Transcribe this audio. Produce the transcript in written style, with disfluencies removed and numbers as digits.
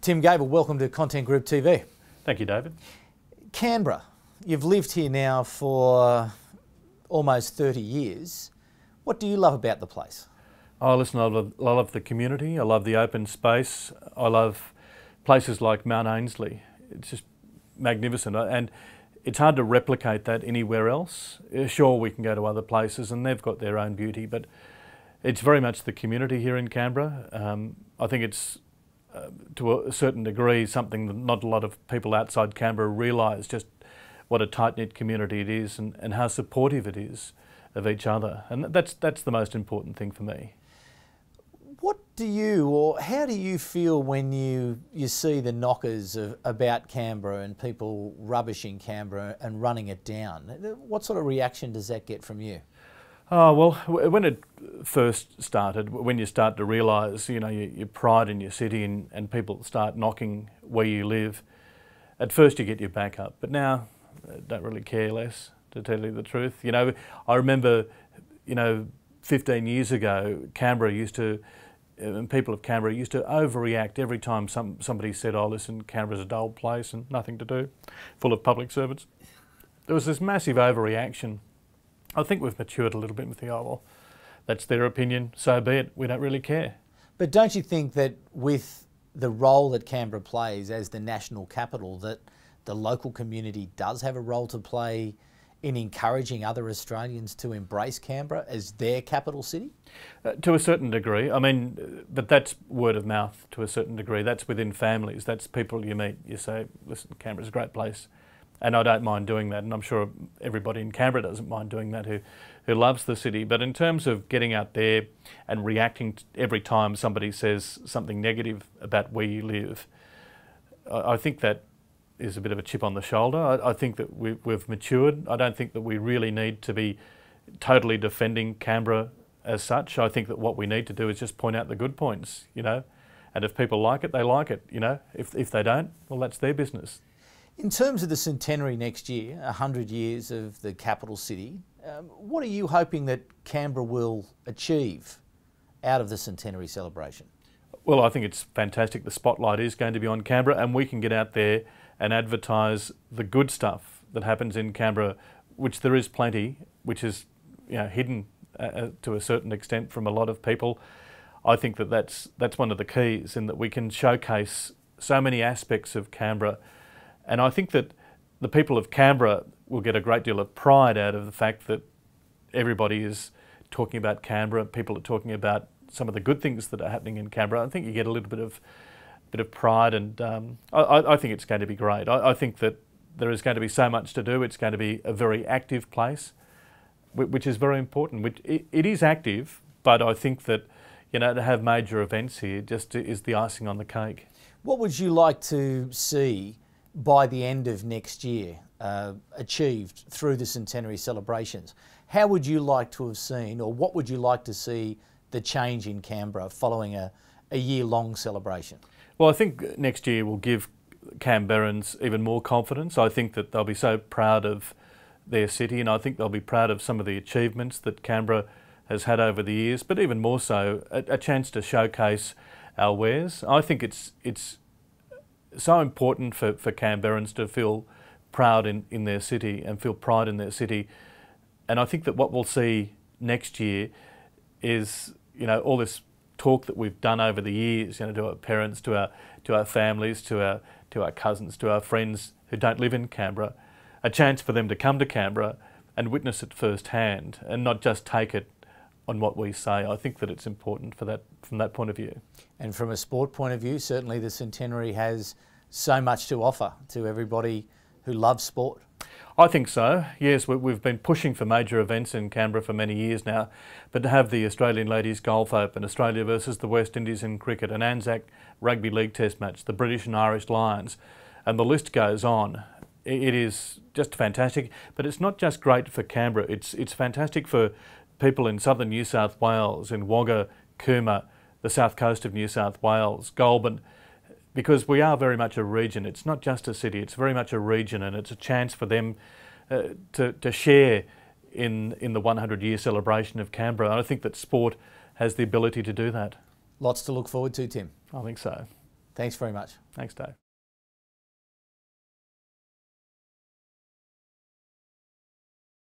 Tim Gavel, welcome to Content Group TV. Thank you, David. Canberra, you've lived here now for almost 30 years. What do you love about the place? Oh, listen, I love the community, I love the open space, I love places like Mount Ainslie. It's just magnificent, and it's hard to replicate that anywhere else. Sure, we can go to other places and they've got their own beauty, but it's very much the community here in Canberra. I think it's to a certain degree something that not a lot of people outside Canberra realise, just what a tight-knit community it is and how supportive it is of each other, and that's the most important thing for me. What do you, or how do you feel when you see the knockers about Canberra and people rubbishing Canberra and running it down? What sort of reaction does that get from you? Oh, well, when it first started, when you start to realise, you know, your pride in your city and people start knocking where you live, at first you get your back up, but now I don't really care less, to tell you the truth. You know, I remember, 15 years ago, people of Canberra used to overreact every time somebody said, oh, listen, Canberra's a dull place and nothing to do, full of public servants. There was this massive overreaction. I think we've matured a little bit with the, oh, well, that's their opinion, so be it, we don't really care. But don't you think that with the role that Canberra plays as the national capital, that the local community does have a role to play in encouraging other Australians to embrace Canberra as their capital city? To a certain degree. I mean, but that's word of mouth to a certain degree. That's within families. That's people you meet. You say, listen, Canberra's a great place. And I don't mind doing that. And I'm sure everybody in Canberra doesn't mind doing that who loves the city. But in terms of getting out there and reacting every time somebody says something negative about where you live, I think that is a bit of a chip on the shoulder. I think that we've matured. I don't think that we really need to be totally defending Canberra as such. I think that what we need to do is just point out the good points, and if people like it, they like it, If they don't, well, that's their business. In terms of the centenary next year, 100 years of the capital city, what are you hoping that Canberra will achieve out of the centenary celebration? Well, I think it's fantastic. The spotlight is going to be on Canberra, and we can get out there and advertise the good stuff that happens in Canberra, which there is plenty, which is hidden to a certain extent from a lot of people. I think that that's one of the keys, in that we can showcase so many aspects of Canberra, and I think that the people of Canberra will get a great deal of pride out of the fact that everybody is talking about Canberra. People are talking about some of the good things that are happening in Canberra. I think you get a little bit of pride, and I think it's going to be great. I think that there is going to be so much to do. It's going to be a very active place, which is very important. It is active, but I think that to have major events here just is the icing on the cake. What would you like to see by the end of next year achieved through the centenary celebrations? How would you like to have seen, or what would you like to see the change in Canberra following a year-long celebration? Well, I think next year will give Canberrans even more confidence. I think that they'll be so proud of their city, and I think they'll be proud of some of the achievements that Canberra has had over the years, but even more so, a chance to showcase our wares. I think it's so important for Canberrans to feel proud in their city and feel pride in their city. And I think that what we'll see next year is, all this talk that we've done over the years, to our parents, to our families, to our cousins, to our friends who don't live in Canberra, a chance for them to come to Canberra and witness it firsthand and not just take it on what we say. I think that it's important from that point of view. And from a sport point of view, certainly the centenary has so much to offer to everybody who loves sport. I think so, yes. We've been pushing for major events in Canberra for many years now, but to have the Australian Ladies Golf Open, Australia versus the West Indies in cricket, an Anzac Rugby League Test match, the British and Irish Lions, and the list goes on. It is just fantastic, but it's not just great for Canberra, it's fantastic for people in southern New South Wales, in Wagga, Cooma, the south coast of New South Wales, Goulburn, because we are very much a region. It's not just a city, it's very much a region, and it's a chance for them to share in the 100-year celebration of Canberra. And I think that sport has the ability to do that. Lots to look forward to, Tim. I think so. Thanks very much. Thanks, Dave.